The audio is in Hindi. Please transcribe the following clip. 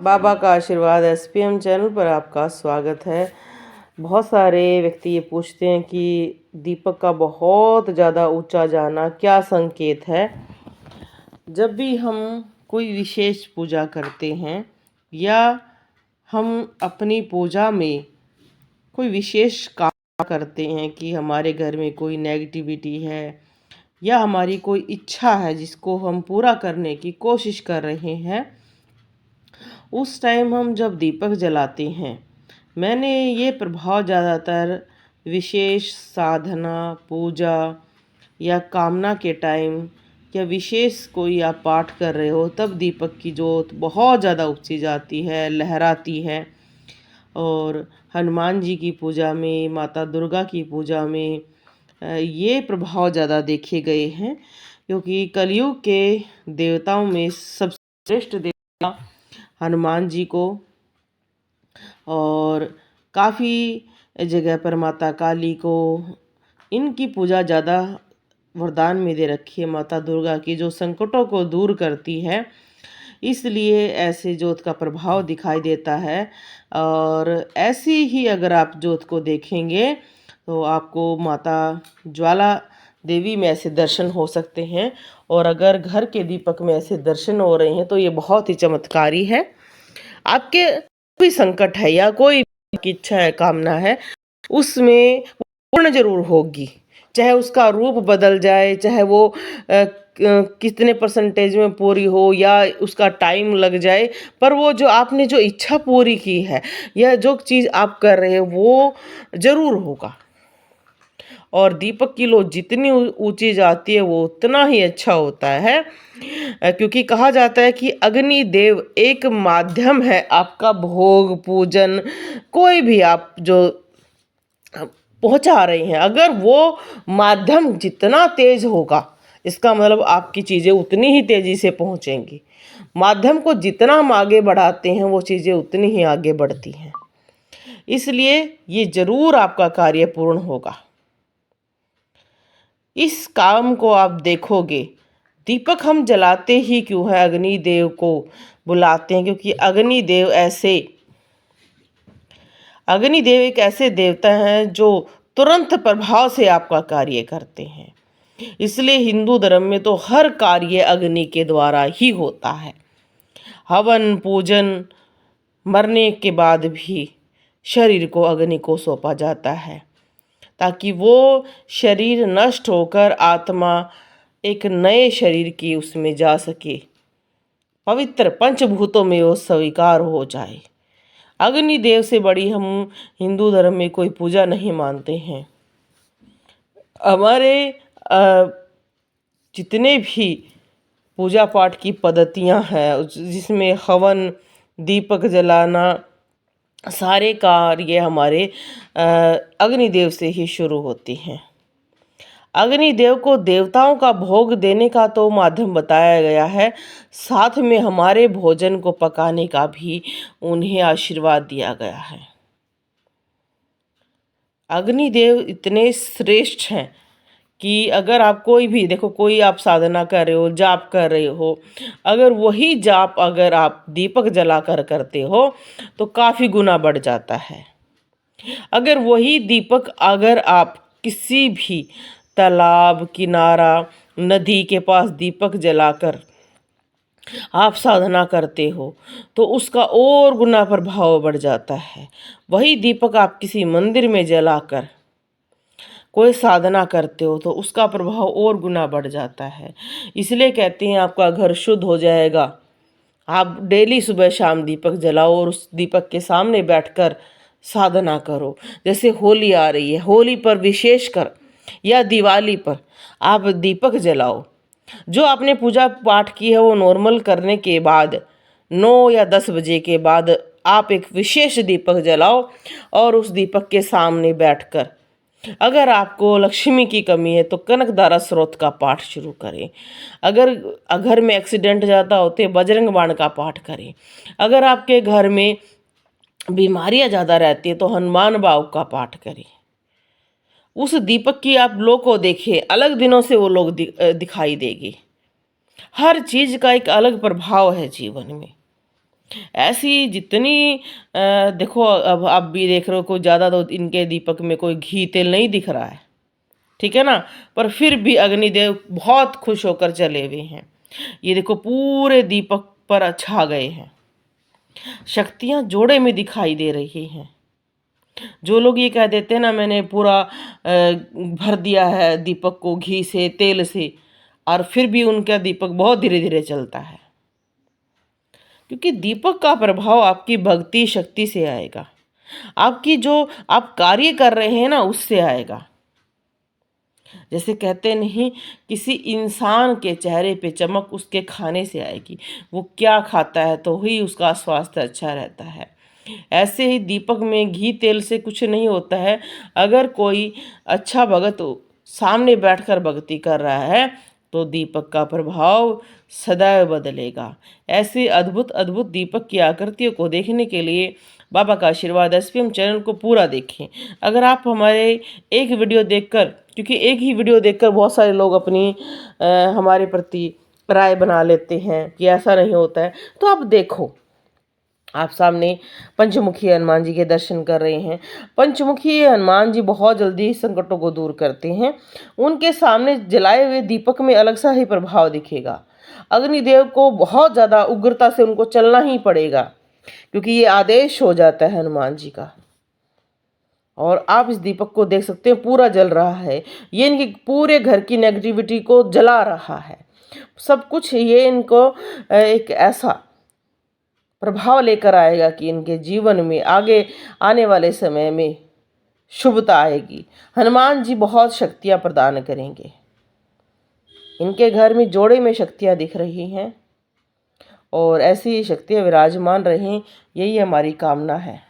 बाबा का आशीर्वाद एसपीएम चैनल पर आपका स्वागत है। बहुत सारे व्यक्ति ये पूछते हैं कि दीपक का बहुत ज़्यादा ऊंचा जाना क्या संकेत है। जब भी हम कोई विशेष पूजा करते हैं या हम अपनी पूजा में कोई विशेष काम करते हैं कि हमारे घर में कोई नेगेटिविटी है या हमारी कोई इच्छा है जिसको हम पूरा करने की कोशिश कर रहे हैं, उस टाइम हम जब दीपक जलाते हैं, मैंने ये प्रभाव ज़्यादातर विशेष साधना, पूजा या कामना के टाइम या विशेष कोई आप पाठ कर रहे हो तब दीपक की ज्योत बहुत ज़्यादा उपसी जाती है, लहराती है। और हनुमान जी की पूजा में, माता दुर्गा की पूजा में ये प्रभाव ज़्यादा देखे गए हैं, क्योंकि कलयुग के देवताओं में सबसे श्रेष्ठ देवता हनुमान जी को, और काफ़ी जगह पर माता काली को, इनकी पूजा ज़्यादा वरदान में दे रखी है माता दुर्गा की, जो संकटों को दूर करती है। इसलिए ऐसे ज्योत का प्रभाव दिखाई देता है। और ऐसी ही अगर आप ज्योत को देखेंगे तो आपको माता ज्वाला देवी में ऐसे दर्शन हो सकते हैं। और अगर घर के दीपक में ऐसे दर्शन हो रहे हैं तो ये बहुत ही चमत्कारी है। आपके कोई संकट है या कोई की इच्छा है, कामना है, उसमें पूर्ण जरूर होगी। चाहे उसका रूप बदल जाए, चाहे वो कितने परसेंटेज में पूरी हो या उसका टाइम लग जाए, पर वो जो आपने जो इच्छा पूरी की है या जो चीज़ आप कर रहे हो वो जरूर होगा। और दीपक की लो जितनी ऊंची जाती है वो उतना ही अच्छा होता है, क्योंकि कहा जाता है कि अग्नि देव एक माध्यम है आपका भोग पूजन, कोई भी आप जो पहुंचा रहे हैं, अगर वो माध्यम जितना तेज होगा, इसका मतलब आपकी चीज़ें उतनी ही तेजी से पहुंचेंगी। माध्यम को जितना हम आगे बढ़ाते हैं वो चीज़ें उतनी ही आगे बढ़ती हैं। इसलिए ये जरूर आपका कार्य पूर्ण होगा। इस काम को आप देखोगे। दीपक हम जलाते ही क्यों है, अग्निदेव को बुलाते हैं, क्योंकि अग्निदेव एक ऐसे देवता हैं जो तुरंत प्रभाव से आपका कार्य करते हैं। इसलिए हिंदू धर्म में तो हर कार्य अग्नि के द्वारा ही होता है। हवन पूजन, मरने के बाद भी शरीर को अग्नि को सौंपा जाता है, ताकि वो शरीर नष्ट होकर आत्मा एक नए शरीर की उसमें जा सके, पवित्र पंचभूतों में वो स्वीकार हो जाए। अग्निदेव से बड़ी हम हिंदू धर्म में कोई पूजा नहीं मानते हैं। हमारे जितने भी पूजा पाठ की पद्धतियां हैं, जिसमें हवन, दीपक जलाना, सारे कार्य हमारे अग्निदेव से ही शुरू होती हैं। अग्निदेव को देवताओं का भोग देने का तो माध्यम बताया गया है, साथ में हमारे भोजन को पकाने का भी उन्हें आशीर्वाद दिया गया है। अग्निदेव इतने श्रेष्ठ हैं कि अगर आप कोई भी देखो, कोई आप साधना कर रहे हो, जाप कर रहे हो, अगर वही जाप अगर आप दीपक जलाकर करते हो तो काफ़ी गुना बढ़ जाता है। अगर वही दीपक अगर आप किसी भी तालाब किनारा, नदी के पास दीपक जलाकर आप साधना करते हो तो उसका और गुना प्रभाव बढ़ जाता है। वही दीपक आप किसी मंदिर में जलाकर कोई साधना करते हो तो उसका प्रभाव और गुना बढ़ जाता है। इसलिए कहते हैं आपका घर शुद्ध हो जाएगा। आप डेली सुबह शाम दीपक जलाओ और उस दीपक के सामने बैठकर साधना करो। जैसे होली आ रही है, होली पर विशेषकर या दिवाली पर आप दीपक जलाओ। जो आपने पूजा पाठ की है वो नॉर्मल करने के बाद 9 या 10 बजे के बाद आप एक विशेष दीपक जलाओ और उस दीपक के सामने बैठकर, अगर आपको लक्ष्मी की कमी है तो कनकधारा स्रोत का पाठ शुरू करें। अगर घर में एक्सीडेंट ज़्यादा होते बजरंग बाण का पाठ करें। अगर आपके घर में बीमारियां ज़्यादा रहती है तो हनुमान बाव का पाठ करें। उस दीपक की आप लोग को देखें, अलग दिनों से वो लोग दिखाई देगी। हर चीज़ का एक अलग प्रभाव है जीवन में। ऐसी जितनी देखो, अब आप भी देख रहे हो, कोई ज़्यादा तो इनके दीपक में कोई घी तेल नहीं दिख रहा है, ठीक है ना। पर फिर भी अग्निदेव बहुत खुश होकर चले हुए हैं। ये देखो पूरे दीपक पर छा गए हैं, शक्तियाँ जोड़े में दिखाई दे रही हैं। जो लोग ये कह देते हैं ना, मैंने पूरा भर दिया है दीपक को घी से, तेल से, और फिर भी उनका दीपक बहुत धीरे धीरे चलता है, क्योंकि दीपक का प्रभाव आपकी भक्ति शक्ति से आएगा, आपकी जो आप कार्य कर रहे हैं ना उससे आएगा। जैसे कहते नहीं, किसी इंसान के चेहरे पे चमक उसके खाने से आएगी, वो क्या खाता है तो ही उसका स्वास्थ्य अच्छा रहता है। ऐसे ही दीपक में घी तेल से कुछ नहीं होता है। अगर कोई अच्छा भगत सामने बैठकर भक्ति कर रहा है तो दीपक का प्रभाव सदैव बदलेगा। ऐसे अद्भुत अद्भुत दीपक की आकृतियों को देखने के लिए बाबा का आशीर्वाद एसपीएम चैनल को पूरा देखें। अगर आप हमारे एक वीडियो देखकर, क्योंकि एक ही वीडियो देखकर बहुत सारे लोग अपनी हमारे प्रति राय बना लेते हैं कि ऐसा नहीं होता है, तो आप देखो, आप सामने पंचमुखी हनुमान जी के दर्शन कर रहे हैं। पंचमुखी हनुमान जी बहुत जल्दी संकटों को दूर करते हैं। उनके सामने जलाए हुए दीपक में अलग सा ही प्रभाव दिखेगा। अग्निदेव को बहुत ज़्यादा उग्रता से उनको चलना ही पड़ेगा, क्योंकि ये आदेश हो जाता है हनुमान जी का। और आप इस दीपक को देख सकते हैं, पूरा जल रहा है। ये इनके पूरे घर की नेगेटिविटी को जला रहा है। सब कुछ ये इनको एक ऐसा प्रभाव लेकर आएगा कि इनके जीवन में आगे आने वाले समय में शुभता आएगी। हनुमान जी बहुत शक्तियाँ प्रदान करेंगे। इनके घर में जोड़े में शक्तियाँ दिख रही हैं और ऐसी शक्तियाँ विराजमान रहें, यही हमारी कामना है।